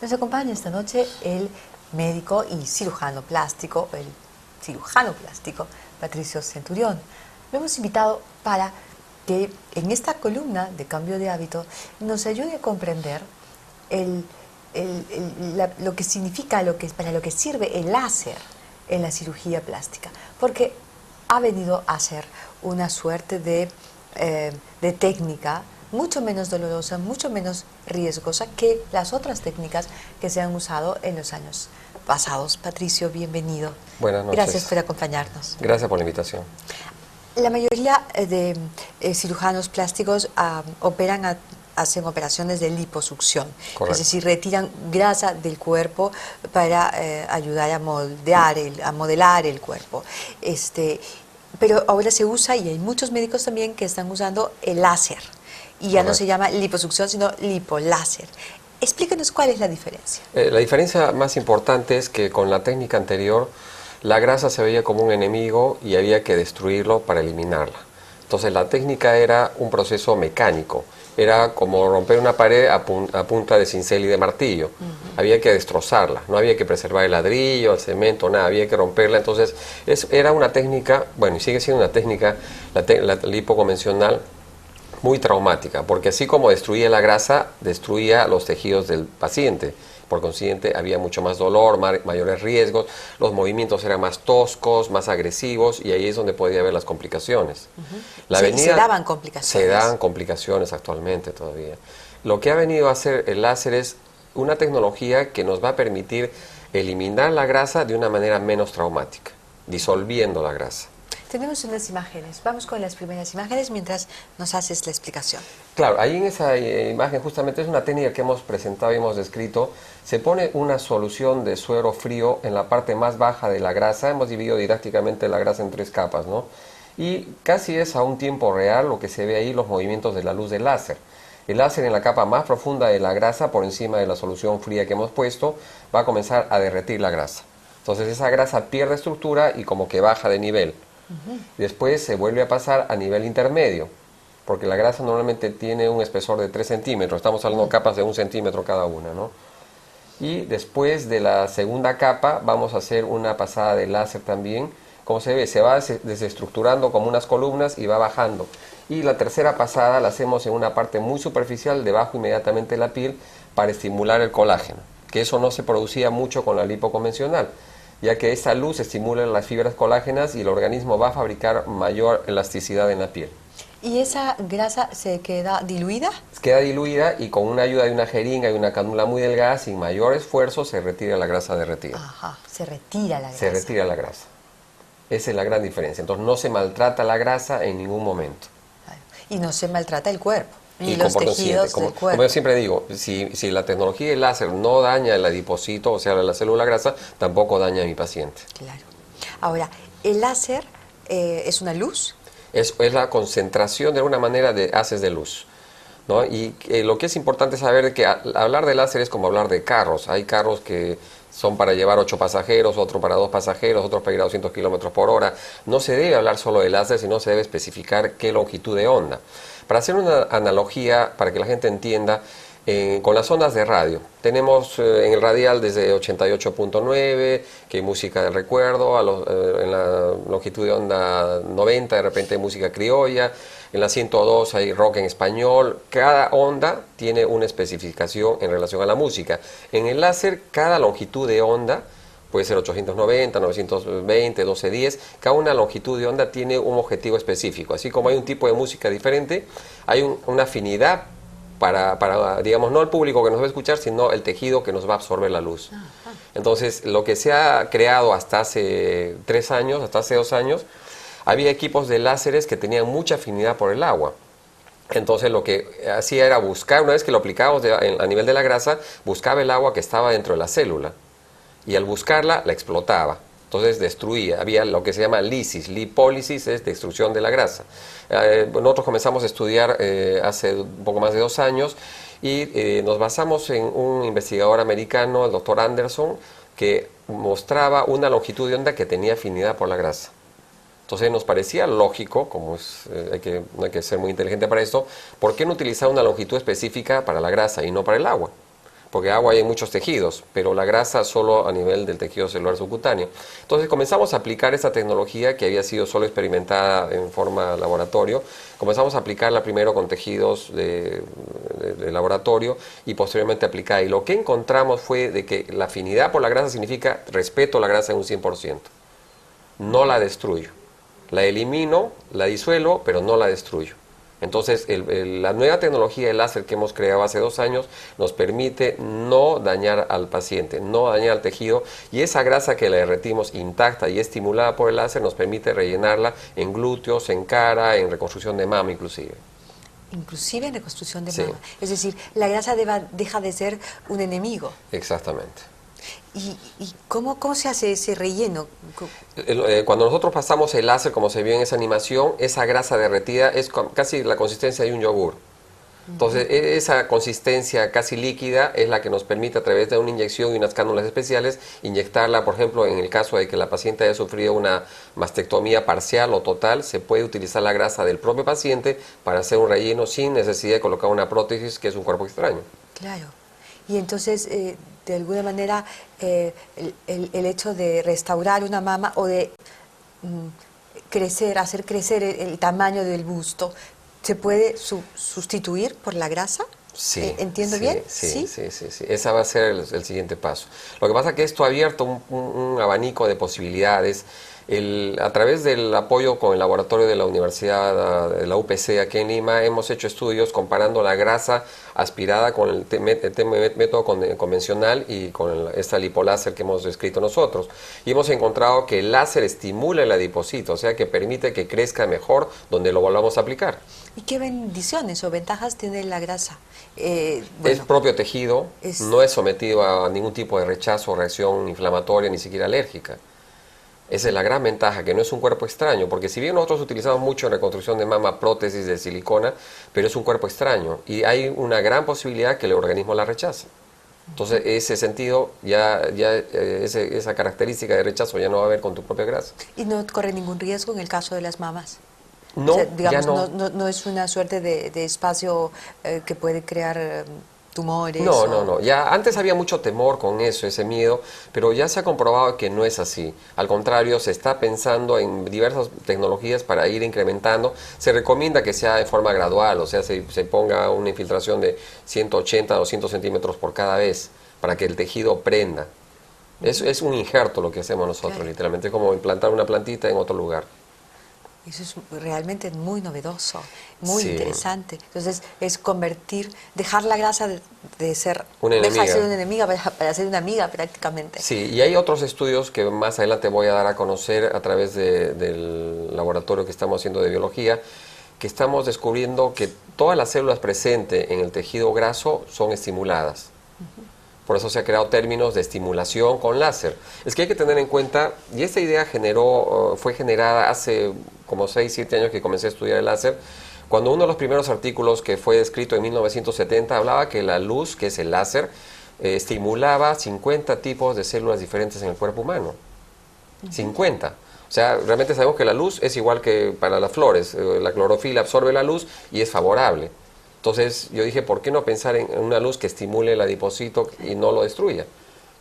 Nos acompaña esta noche el médico y cirujano plástico, Patricio Centurión. Lo hemos invitado para que en esta columna de cambio de hábito nos ayude a comprender lo que significa, para lo que sirve el láser en la cirugía plástica, porque ha venido a ser una suerte de técnica mucho menos dolorosa, mucho menos riesgosa que las otras técnicas que se han usado en los años pasados. Patricio, bienvenido. Buenas noches. Gracias por acompañarnos. Gracias por la invitación. La mayoría de cirujanos plásticos hacen operaciones de liposucción. Correcto. Es decir, retiran grasa del cuerpo para ayudar a modelar el cuerpo. Pero ahora se usa, y hay muchos médicos también que están usando el láser. Y ya no se llama liposucción, sino lipoláser. Explíquenos cuál es la diferencia. La diferencia más importante es que con la técnica anterior, la grasa se veía como un enemigo y había que destruirlo para eliminarla. Entonces la técnica era un proceso mecánico. Era como romper una pared a punta de cincel y de martillo. Había que destrozarla, no había que preservar el ladrillo, el cemento, nada, había que romperla. Entonces era una técnica, bueno, y sigue siendo una técnica, la lipo convencional, muy traumática, porque así como destruía la grasa, destruía los tejidos del paciente. Por consiguiente, había mucho más dolor, mayores riesgos, los movimientos eran más toscos, más agresivos, y ahí es donde podía haber las complicaciones. Se daban complicaciones. Se dan complicaciones actualmente todavía. Lo que ha venido a hacer el láser es una tecnología que nos va a permitir eliminar la grasa de una manera menos traumática, disolviendo la grasa. Tenemos unas imágenes. Vamos con las primeras imágenes mientras nos haces la explicación. Claro, ahí en esa imagen justamente es una técnica que hemos presentado y hemos descrito. Se pone una solución de suero frío en la parte más baja de la grasa. Hemos dividido didácticamente la grasa en 3 capas, ¿no? Y casi es a un tiempo real lo que se ve ahí, los movimientos de la luz del láser. El láser en la capa más profunda de la grasa, por encima de la solución fría que hemos puesto, va a comenzar a derretir la grasa. Entonces esa grasa pierde estructura y como que baja de nivel. Después se vuelve a pasar a nivel intermedio, porque la grasa normalmente tiene un espesor de 3 centímetros, estamos hablando de capas de 1 centímetro cada una, ¿no? Y después de la segunda capa vamos a hacer una pasada de láser también. Como se ve, se va desestructurando como unas columnas y va bajando. Y la tercera pasada la hacemos en una parte muy superficial, debajo inmediatamente de la piel, para estimular el colágeno, que eso no se producía mucho con la lipo convencional, ya que esa luz estimula las fibras colágenas y el organismo va a fabricar mayor elasticidad en la piel. ¿Y esa grasa se queda diluida? Queda diluida y con una ayuda de una jeringa y una cánula muy delgada, sin mayor esfuerzo, se retira la grasa derretida. Ajá, se retira la grasa. Se retira la grasa. Esa es la gran diferencia. Entonces no se maltrata la grasa en ningún momento. Y no se maltrata el cuerpo, ni y los tejidos del cuerpo. Como yo siempre digo, si la tecnología del láser no daña el adipocito, o sea, la célula grasa, tampoco daña a mi paciente. Claro. Ahora, ¿el láser es una luz? Es la concentración de alguna manera de haces de luz, ¿no? Y lo que es importante saber es que hablar de láser es como hablar de carros. Hay carros que son para llevar 8 pasajeros, otro para 2 pasajeros, otros para ir a 200 kilómetros por hora. No se debe hablar solo de láser, sino se debe especificar qué longitud de onda. Para hacer una analogía, para que la gente entienda, con las ondas de radio. Tenemos en el radial desde 88.9, que hay música de recuerdo, en la longitud de onda 90 de repente hay música criolla, en la 102 hay rock en español. Cada onda tiene una especificación en relación a la música. En el láser, cada longitud de onda puede ser 890, 920, 1210. Cada una longitud de onda tiene un objetivo específico. Así como hay un tipo de música diferente, hay una afinidad para, digamos, no el público que nos va a escuchar, sino el tejido que nos va a absorber la luz. Entonces, lo que se ha creado hasta hace 3 años, hasta hace 2 años, había equipos de láseres que tenían mucha afinidad por el agua. Entonces, lo que hacía era buscar, una vez que lo aplicábamos a nivel de la grasa, buscaba el agua que estaba dentro de la célula. Y al buscarla, la explotaba. Entonces destruía, había lo que se llama lisis, lipólisis es destrucción de la grasa. Nosotros comenzamos a estudiar hace un poco más de 2 años y nos basamos en un investigador americano, el doctor Anderson, que mostraba una longitud de onda que tenía afinidad por la grasa. Entonces nos parecía lógico, como no hay que ser muy inteligente para esto, ¿por qué no utilizar una longitud específica para la grasa y no para el agua? porque agua hay en muchos tejidos, pero la grasa solo a nivel del tejido celular subcutáneo. Entonces comenzamos a aplicar esta tecnología que había sido solo experimentada en forma laboratorio, comenzamos a aplicarla primero con tejidos de laboratorio y posteriormente aplicada. Y lo que encontramos fue de que la afinidad por la grasa significa respeto a la grasa en un 100%. No la destruyo. La elimino, la disuelvo, pero no la destruyo. Entonces, la nueva tecnología de láser que hemos creado hace 2 años nos permite no dañar al paciente, no dañar al tejido, y esa grasa que la derretimos intacta y estimulada por el láser nos permite rellenarla en glúteos, en cara, en reconstrucción de mama inclusive. Inclusive en reconstrucción de Sí. mama. Es decir, la grasa deja de ser un enemigo. Exactamente. ¿Y cómo se hace ese relleno? Cuando nosotros pasamos el láser, como se vio en esa animación, esa grasa derretida es casi la consistencia de un yogur. Entonces, esa consistencia casi líquida es la que nos permite a través de una inyección y unas cánulas especiales inyectarla, por ejemplo, en el caso de que la paciente haya sufrido una mastectomía parcial o total, se puede utilizar la grasa del propio paciente para hacer un relleno sin necesidad de colocar una prótesis que es un cuerpo extraño. Claro. Y entonces, de alguna manera, el hecho de restaurar una mama o de hacer crecer el tamaño del busto, ¿se puede sustituir por la grasa? Sí. ¿Entiendo sí, bien? Sí. Ese va a ser el siguiente paso. Lo que pasa es que esto ha abierto un abanico de posibilidades. A través del apoyo con el laboratorio de la Universidad de la UPC aquí en Lima, hemos hecho estudios comparando la grasa aspirada con el método convencional y con esta lipoláser que hemos descrito nosotros. Y hemos encontrado que el láser estimula el adipocito, o sea que permite que crezca mejor donde lo volvamos a aplicar. ¿Y qué bendiciones o ventajas tiene la grasa? Es propio tejido, no es sometido a ningún tipo de rechazo o reacción inflamatoria, ni siquiera alérgica. Esa es la gran ventaja, que no es un cuerpo extraño, porque si bien nosotros utilizamos mucho en reconstrucción de mama prótesis de silicona, pero es un cuerpo extraño y hay una gran posibilidad que el organismo la rechace. Entonces, ese sentido, esa característica de rechazo ya no va a haber con tu propia grasa. ¿Y no corre ningún riesgo en el caso de las mamas? No, o sea, digamos, ya no. No es una suerte de espacio que puede crear tumores. No. Ya antes había mucho temor con eso, ese miedo, pero ya se ha comprobado que no es así. Al contrario, se está pensando en diversas tecnologías para ir incrementando. Se recomienda que sea de forma gradual, o sea, se ponga una infiltración de 180 a 200 centímetros por cada vez, para que el tejido prenda. Es un injerto lo que hacemos nosotros, claro. Literalmente, es como implantar una plantita en otro lugar. Eso es realmente muy novedoso, muy sí. interesante. Entonces, es dejar la grasa de ser una enemiga. Deja de ser una enemiga para ser una amiga prácticamente. Sí, y hay otros estudios que más adelante voy a dar a conocer a través del laboratorio que estamos haciendo de biología, que estamos descubriendo que todas las células presentes en el tejido graso son estimuladas. Por eso se han creado términos de estimulación con láser. Es que hay que tener en cuenta, y esta idea fue generada hace como 6, 7 años que comencé a estudiar el láser, cuando uno de los primeros artículos que fue escrito en 1970 hablaba que la luz, que es el láser, estimulaba 50 tipos de células diferentes en el cuerpo humano. 50. O sea, realmente sabemos que la luz es igual que para las flores. La clorofila absorbe la luz y es favorable. Entonces yo dije, ¿por qué no pensar en una luz que estimule el adipocito y no lo destruya?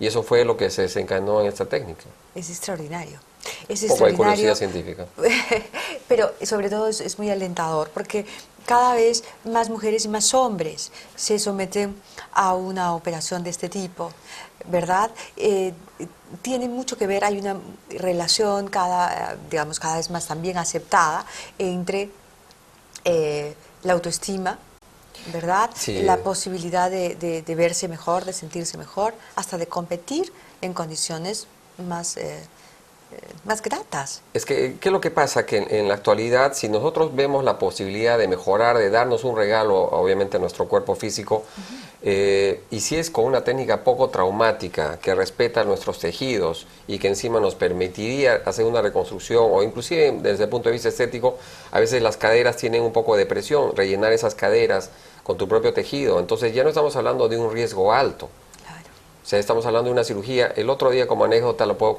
Y eso fue lo que se desencadenó en esta técnica. Es extraordinario. Es un poco de extraordinario. curiosidad científica. Pero sobre todo es muy alentador porque cada vez más mujeres y más hombres se someten a una operación de este tipo, ¿verdad? Tiene mucho que ver, hay una relación cada vez más también aceptada entre la autoestima, ¿verdad? Sí. La posibilidad de verse mejor, de sentirse mejor, hasta de competir en condiciones más gratas. Es que, ¿qué es lo que pasa? Que en la actualidad, si nosotros vemos la posibilidad de mejorar, de darnos un regalo, obviamente, a nuestro cuerpo físico, y si es con una técnica poco traumática, que respeta nuestros tejidos y que encima nos permitiría hacer una reconstrucción, o inclusive desde el punto de vista estético, a veces las caderas tienen un poco de presión, rellenar esas caderas con tu propio tejido, entonces ya no estamos hablando de un riesgo alto. O sea, estamos hablando de una cirugía. El otro día, como anécdota, lo puedo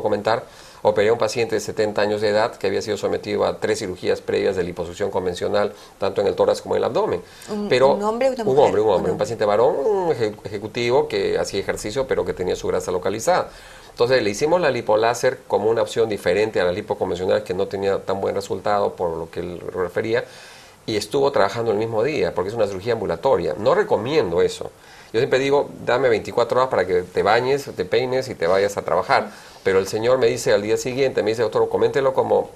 comentar. Operé a un paciente de 70 años de edad que había sido sometido a 3 cirugías previas de liposucción convencional, tanto en el tórax como en el abdomen. ¿Un hombre o una mujer? Un paciente varón, un ejecutivo que hacía ejercicio pero que tenía su grasa localizada. Entonces le hicimos la lipoláser como una opción diferente a la lipo convencional que no tenía tan buen resultado por lo que él refería, y estuvo trabajando el mismo día porque es una cirugía ambulatoria. No recomiendo eso. Yo siempre digo, dame 24 horas para que te bañes, te peines y te vayas a trabajar. Pero el señor me dice al día siguiente, me dice, doctor, coméntelo como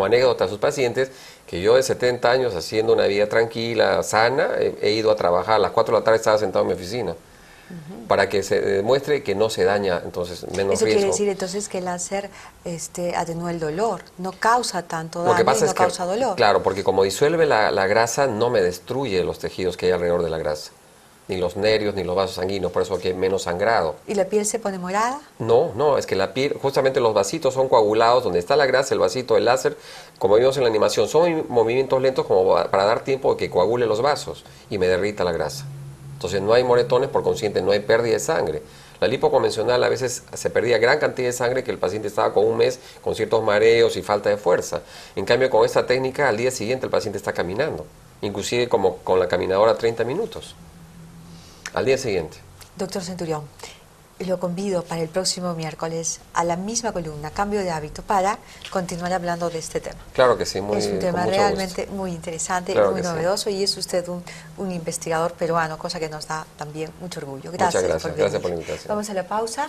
anécdota a sus pacientes, que yo de 70 años haciendo una vida tranquila, sana, he ido a trabajar, a las 4 de la tarde estaba sentado en mi oficina, para que se demuestre que no se daña, entonces menos Eso riesgo. quiere decir entonces que el láser atenúa el dolor, no causa tanto Lo daño que pasa y no es que, causa dolor. claro, porque como disuelve la grasa, no me destruye los tejidos que hay alrededor de la grasa, ni los nervios, ni los vasos sanguíneos, por eso aquí hay menos sangrado. ¿Y la piel se pone morada? No, es que la piel, justamente los vasitos son coagulados, donde está la grasa, el vasito, el láser, como vimos en la animación, son movimientos lentos como para dar tiempo de que coagule los vasos y me derrita la grasa. Entonces no hay moretones, por consiguiente no hay pérdida de sangre. La lipo convencional a veces se perdía gran cantidad de sangre que el paciente estaba con un mes con ciertos mareos y falta de fuerza. En cambio con esta técnica al día siguiente el paciente está caminando, inclusive como con la caminadora 30 minutos. Al día siguiente. Doctor Centurión, lo convido para el próximo miércoles a la misma columna, Cambio de Hábito, para continuar hablando de este tema. Claro que sí, es un tema con mucho realmente gusto. muy interesante, Claro muy que novedoso, y es usted un investigador peruano, cosa que nos da también mucho orgullo. Gracias, Muchas gracias, gracias por la invitación. Vamos a la pausa.